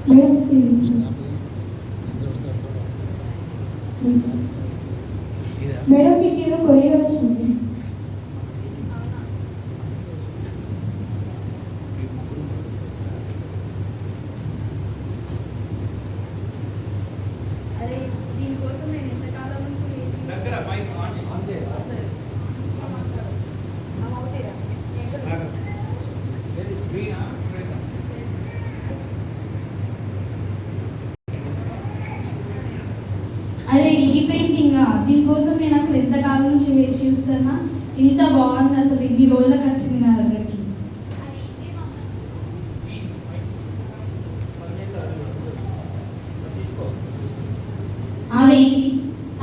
Madam madam మీకు ఏదో courier వచ్చింది. అరే ఈ పెయింటింగా, దీనికోసం నేను అసలు ఎంతకాలం నుంచి వేసి చూస్తున్నా. ఇంత బాగుంది, అసలు ఇన్ని రోజులకు వచ్చింది నా దగ్గరికి.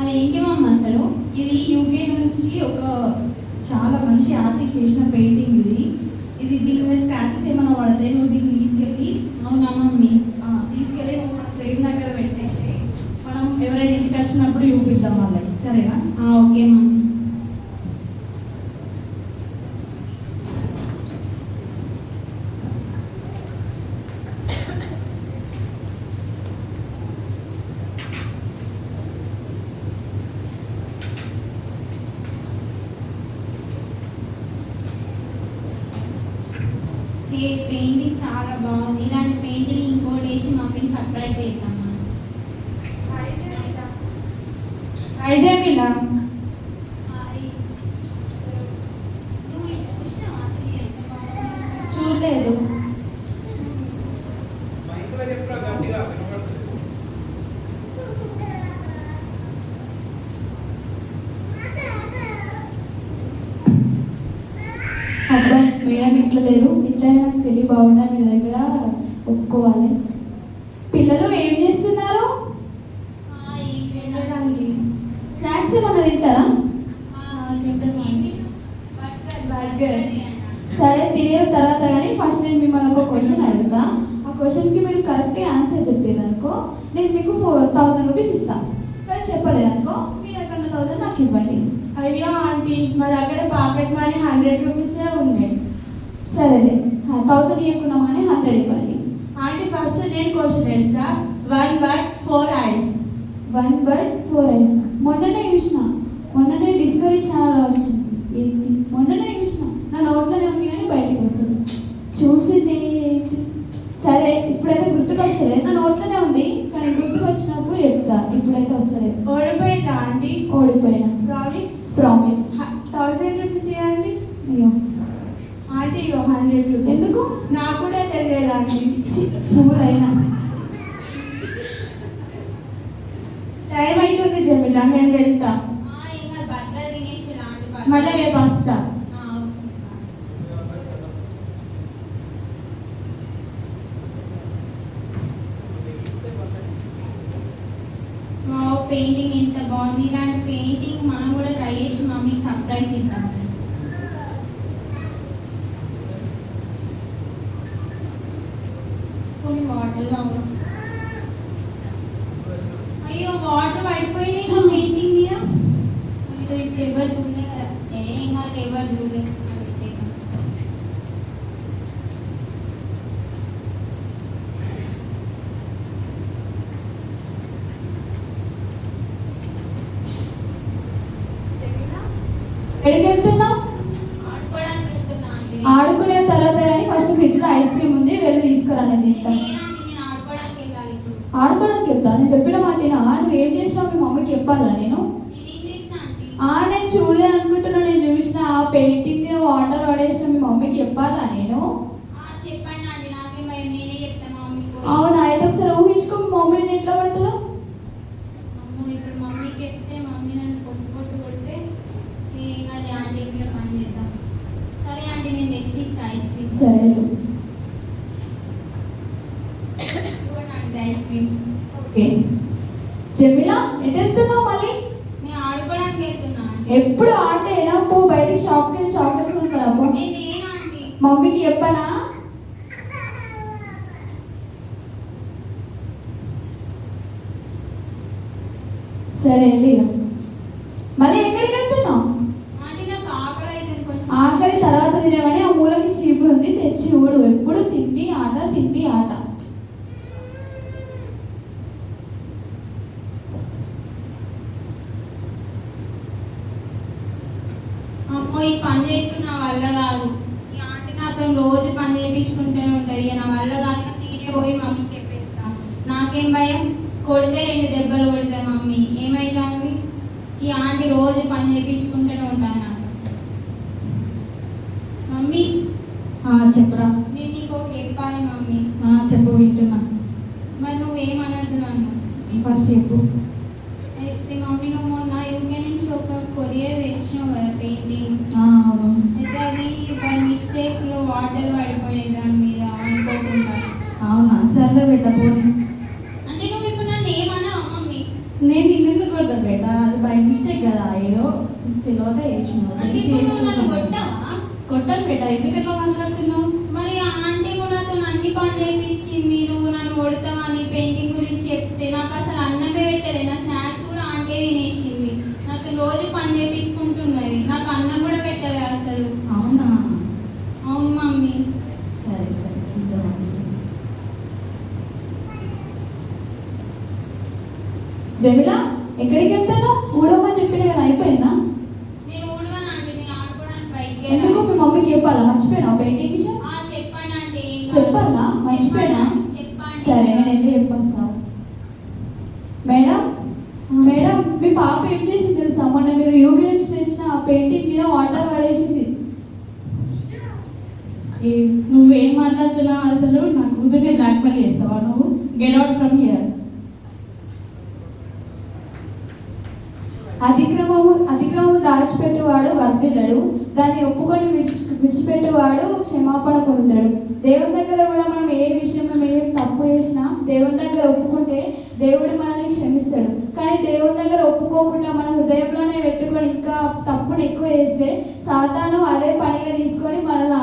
అదేంటి మమ్మ అసలు? ఇది యూకే నుంచి ఒక చాలా మంచి ఆర్టిస్ట్ చేసిన పెయింటింగ్ ఇది దీని మీద స్క్రాచెస్ ఏమైనా పడతాయి. నువ్వు దీన్ని తీసుకెళ్ళి అవునా మమ్మీ? తీసుకెళ్ళి నువ్వు మన ఫ్రేమ్ దగ్గర పెట్టేసి మనం ఎవరైనా ఇంటికి వచ్చినప్పుడు చూపిద్దాం వాళ్ళకి, సరేనా? Okay mummy. పెయింటింగ్ చాలా బాగుంది. ఇలాంటి పెయింటింగ్ ఇంకోటి వేసి మమ్మీని సర్ప్రైజ్ చేద్దాం. చూడలేదు. అబ్బా మేడం ఇట్లా లేదు, ఇట్లా నాకు తెలియ బాగుండా మీ దగ్గర ఒప్పుకోవాలి. పిల్లలు ఏం చేస్తున్నారు? స్నాక్స్ ఏమన్నా తింటారా? సరే తినేరు తర్వాత, కానీ ఫస్ట్ నేను మిమ్మల్ని ఒక క్వశ్చన్ అడుగుతా. ఆ క్వశ్చన్కి మీరు కరెక్ట్గా ఆన్సర్ చెప్పారు అనుకో, నేను మీకు 1000 రూపీస్ ఇస్తాను. కానీ చెప్పలేదు అనుకో, మీ దగ్గర 1000 నాకు ఇవ్వండి. అయ్యో ఆంటీ, మా దగ్గర పాకెట్ మనీ 100 రూపీసే ఉన్నాయి. సరేలే, 1000 ఇవ్వకుండా కానీ 100 ఇవ్వండి. ఆంటీ ఫస్ట్ నేను క్వశ్చన్ వేస్తా. 1 bird 4 eyes. 1 bird 4 eyes. మొన్ననే డిస్కవరీ ఛానల్ వచ్చింది. ఏంటి మొన్ననే చూసిన, నా నోట్లోనే ఉంది కానీ బయటకు వస్తుంది. చూసింది ఏంటి? సరే ఇప్పుడైతే గుర్తుకొస్తలే, నా నోట్లోనే ఉంది కానీ గుర్తుకు వచ్చినప్పుడు చెప్తా. ఇప్పుడైతే వస్తలేదు. ఓడిపోయిందా ఆంటీ? ఓడిపోయినా. ప్రామిస్? ప్రామిస్. 1000 రూపీస్ ఇవ్వండి. అయ్యో ఆంటీ 100 రూపీస్. ఎందుకు? నాకు కూడా తెలియదు ఆంటీ. ఫూల్ అయినా. టైం అవుతుంది జమిలా, నేను వెళ్తా. మళ్ళీ రేపు వస్తా. పెయింటింగ్ ఎంత బాగుంది. ఇలాంటి పెయింటింగ్ మనం కూడా ట్రై చేసి మమ్మీకి సర్ప్రైజ్ ఇద్దాం. కొన్ని వాటర్ కావాలి. అయ్యో వాటర్ పడిపోయినాయి నా పెయింటింగ్ మీద. ఇప్పుడు ఎవరు చూడలే కదా, ఇంకా ఎవరు చూడలేదు. ఎక్కడికి వెళ్తున్నావు? ఆడుకునే తర్వాత కానీ ఫస్ట్ ఫ్రిడ్జ్ లో ఐస్ క్రీమ్ ఉంది, వెళ్ళి తీసుకురా. నేను తింటాను. ఆడుకోవడానికి వెళ్తా. నేను చెప్పిన మాట నువ్వు ఏం చేసినావు మీ మమ్మీకి చెప్పాలా? నేను నేను చూడలేదు అనుకుంటున్నా. నేను చూసిన ఆ పెయింటింగ్ మీద వాటర్ పడేసిన మీ మమ్మీకి చెప్పాలా నేను? అవునా? అయితే ఒకసారి ఊహించుకో, మీ మమ్మీని ఎట్లా పడుతుందో. సరే ఐస్ క్రీమ్. ఓకే జమిలా, ఎటు వెళ్తున్నావు మళ్ళీ? నేను ఆడుకోవడానికి వెళ్తున్నా. ఎప్పుడు ఆట అయినా పో, బయటికి షాప్కి వెళ్ళి చాక్లెట్స్ కొనుక్కరా పో. మమ్మీకి చెప్పనా? సరే వెళ్ళి. మళ్ళీ ఎక్కడికి వెళ్తున్నావు? ఆకలి తర్వాత తినేవాడి, ఆ మూలకి చీపురు ఉంది, తెచ్చి ఊడు. ఎప్పుడు తిండి ఆట తిండి ఆట. అమ్మో ఈ పని చేస్తూ నా వల్ల కాదు, ఈ ఆంటీ నాతో రోజు పని చేయించుకుంటూనే ఉంటుంది, ఇక నా వల్ల కాదు, నేనే పోయి మమ్మీకి చెప్పేస్తా. నాకేం భయం, కొడితే 2 దెబ్బలు కొడతా మమ్మీ, ఏమైతుంది, ఈ ఆంటీ రోజు పని చేయించుకుంటూనే ఉంటాను నాకు. మమ్మీ చెప్పురా. నేను నీకు ఒకటి చెప్పాలి మమ్మీ. చెప్పు, వింటున్నా. మరి నువ్వేమనద్దు నన్ను. ఫస్ట్ చెప్పు. అయితే మమ్మీ నువ్వు మొన్న యూకే నుంచి ఒక కొరియర్ తెచ్చినావు కదా పెయింటింగ్, అవును. అయితే అది బై మిస్టేక్లో వాటర్ పడిపోయేది దాని మీద అనుకోకుండా. అవునా, సర్లే బేట పోనీ. అంటే నువ్వు ఇప్పుడు నన్ను ఏమన్నావు మమ్మీ? నేను నిన్నెందుకు కొడతా బేట, అది బై మిస్టేక్ కదా, ఏదో తెలియక చేసినావు. అంటే ఇప్పుడు నువ్వు నన్ను కొట్టావా? కొట్టాను బేట, ఎందుకు ఎట్లా మాట్లాడుతున్నావు? మరి ఆ ఆంటీ నాతో అన్ని పని చేయించింది, నువ్వు నన్ను కొడతావని పెయింటింగ్ గురించి చెప్తే నాకు అసలు అన్నమే పెట్టలేదు, నా స్నాక్స్ కూడా ఆంటీ తినేసింది, నాతో రోజు పని చేయించుకుంటున్నది, నాకు అన్నం కూడా పెట్టలేదు అసలు. అవునా? అవును మమ్మీ. సరే సరే చూద్దాం. జమిల, ఎక్కడికి వెళ్తాను? ఊడమని చెప్పిన కదా, అయిపోయిందా? నేను ఊడవను ఆంటీ, నేను ఆడుకోవడానికి బయటికి ఎందుకు వెళ్ళాను. మీ మమ్మీకి చెప్పాలా? మర్చిపోయినా పెయింటింగ్ విషయం? చెప్పండి ఆంటీ. చెప్పాలా? మర్చిపోయినా? చెప్పండి. సరే, నేను ఎందుకు చెప్పొస్తా. మేడం, మేడం, మీ పాప ఏం చేసింది తెలుసా? మొన్న మీరు యూకే నుంచి తెచ్చిన ఆ పెయింటింగ్ మీద వాటర్ పడేసింది. నువ్వేం మాట్లాడుతున్నావు అసలు? నా కూతుర్ని బ్లాక్మెయిల్ చేస్తావా నువ్వు? Get out from here. అతిక్రమము దాచిపెట్టేవాడు వర్ధిల్లడు, దాన్ని ఒప్పుకొని విడిచిపెట్టేవాడు క్షమాపణ పొందుతాడు. దేవుని దగ్గర కూడా మనం ఏ విషయంలో ఏం తప్పు చేసినా దేవుని దగ్గర ఒప్పుకుంటే దేవుడు మనల్ని క్షమిస్తాడు. కానీ దేవుని దగ్గర ఒప్పుకోకుండా మన హృదయంలోనే పెట్టుకొని ఇంకా తప్పుని ఎక్కువ చేస్తే సాతాను అదే పనిగా తీసుకొని మనల్ని